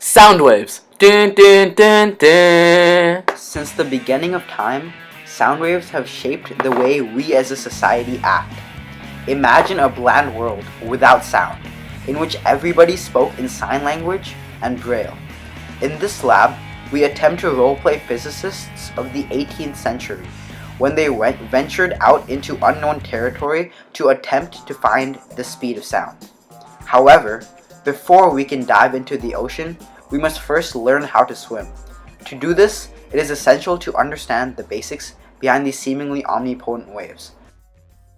Sound waves. Dun, dun, dun, dun. Since the beginning of time, sound waves have shaped the way we as a society act. Imagine a bland world without sound, in which everybody spoke in sign language and braille. In this lab, we attempt to roleplay physicists of the 18th century, when they ventured out into unknown territory to attempt to find the speed of sound. However, before we can dive into the ocean, we must first learn how to swim. To do this, it is essential to understand the basics behind these seemingly omnipotent waves.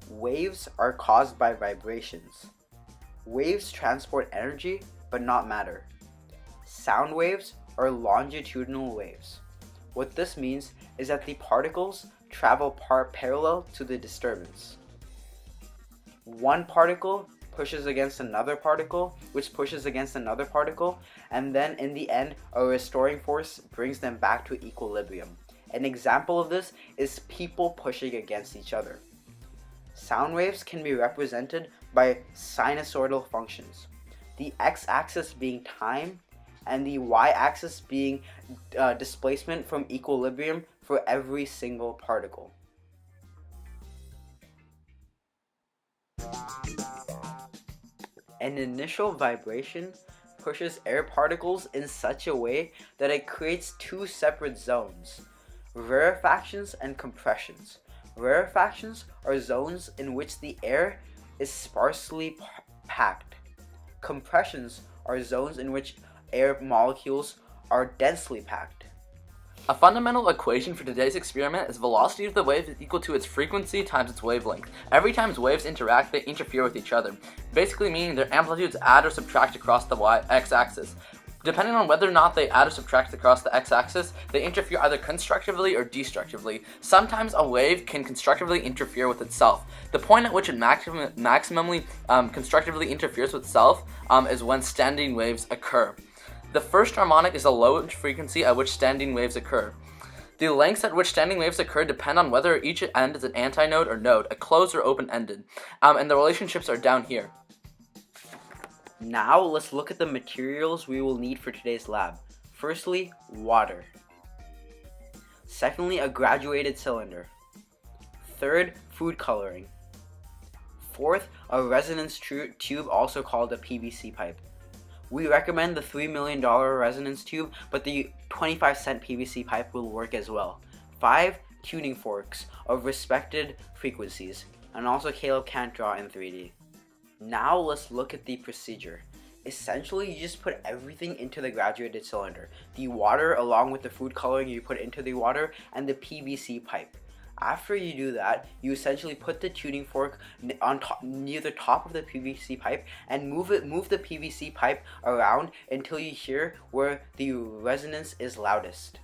Waves are caused by vibrations. Waves transport energy, but not matter. Sound waves are longitudinal waves. What this means is that the particles travel parallel to the disturbance. One particle pushes against another particle, which pushes against another particle, and then in the end, a restoring force brings them back to equilibrium. An example of this is people pushing against each other. Sound waves can be represented by sinusoidal functions, the x-axis being time and the y-axis being displacement from equilibrium for every single particle. An initial vibration pushes air particles in such a way that it creates two separate zones: rarefactions and compressions. Rarefactions are zones in which the air is sparsely packed. Compressions are zones in which air molecules are densely packed. A fundamental equation for today's experiment is velocity of the wave is equal to its frequency times its wavelength. Every time waves interact, they interfere with each other, basically meaning their amplitudes add or subtract across the x-axis. Depending on whether or not they add or subtract across the x-axis, they interfere either constructively or destructively. Sometimes a wave can constructively interfere with itself. The point at which it maximally constructively interferes with itself is when standing waves occur. The first harmonic is the low frequency at which standing waves occur. The lengths at which standing waves occur depend on whether each end is an antinode or node, a closed or open-ended, and the relationships are down here. Now let's look at the materials we will need for today's lab. Firstly, water. Secondly, a graduated cylinder. Third, food coloring. Fourth, a resonance tube, also called a PVC pipe. We recommend the $3 million resonance tube, but the 25-cent PVC pipe will work as well. 5 tuning forks of respected frequencies, and also Caleb can't draw in 3D. Now let's look at the procedure. Essentially, you just put everything into the graduated cylinder. The water along with the food coloring you put into the water, and the PVC pipe. After you do that, you essentially put the tuning fork on top, near the top of the PVC pipe, and move the PVC pipe around until you hear where the resonance is loudest.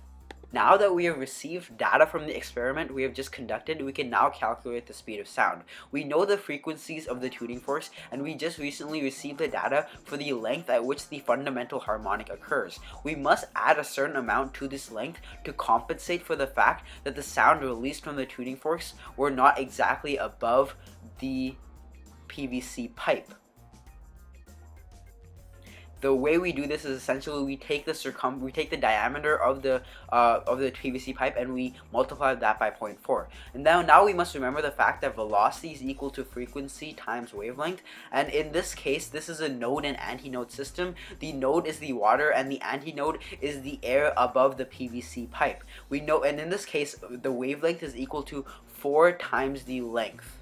Now that we have received data from the experiment we have just conducted, we can now calculate the speed of sound. We know the frequencies of the tuning forks, and we just recently received the data for the length at which the fundamental harmonic occurs. We must add a certain amount to this length to compensate for the fact that the sound released from the tuning forks were not exactly above the PVC pipe. The way we do this is essentially we take the diameter of the PVC pipe and we multiply that by 0.4. And now we must remember the fact that velocity is equal to frequency times wavelength. And in this case, this is a node and antinode system. The node is the water and the antinode is the air above the PVC pipe. We know, and in this case, the wavelength is equal to 4 times the length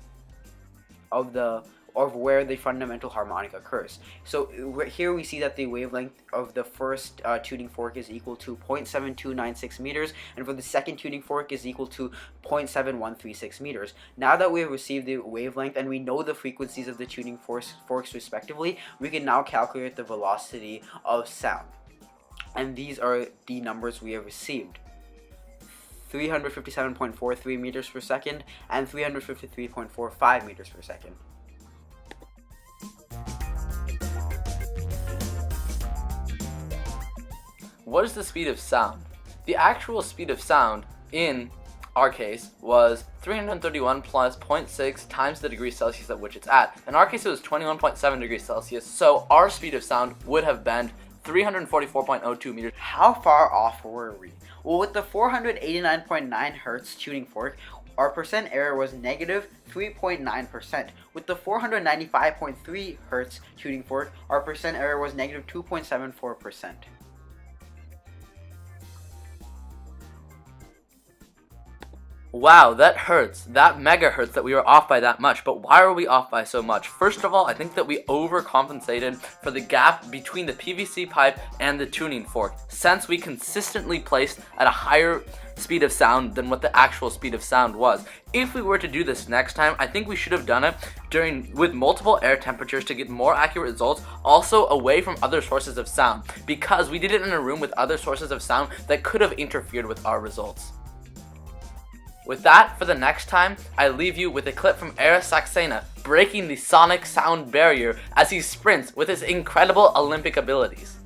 of where the fundamental harmonic occurs. So here we see that the wavelength of the first tuning fork is equal to 0.7296 meters, and for the second tuning fork is equal to 0.7136 meters. Now that we have received the wavelength and we know the frequencies of the tuning forks respectively, we can now calculate the velocity of sound. And these are the numbers we have received: 357.43 meters per second and 353.45 meters per second. What is the speed of sound? The actual speed of sound in our case was 331 plus 0.6 times the degree Celsius at which it's at. In our case, it was 21.7 degrees Celsius, so our speed of sound would have been 344.02 meters. How far off were we? Well, with the 489.9 Hertz tuning fork, our percent error was negative 3.9%. With the 495.3 Hertz tuning fork, our percent error was negative 2.74%. Wow, that hurts. That megahertz that we were off by that much. But why are we off by so much? First of all, I think that we overcompensated for the gap between the PVC pipe and the tuning fork, since we consistently placed at a higher speed of sound than what the actual speed of sound was. If we were to do this next time, I think we should have done it with multiple air temperatures to get more accurate results, also away from other sources of sound, because we did it in a room with other sources of sound that could have interfered with our results. With that, for the next time, I leave you with a clip from Eris Saxena breaking the sonic sound barrier as he sprints with his incredible Olympic abilities.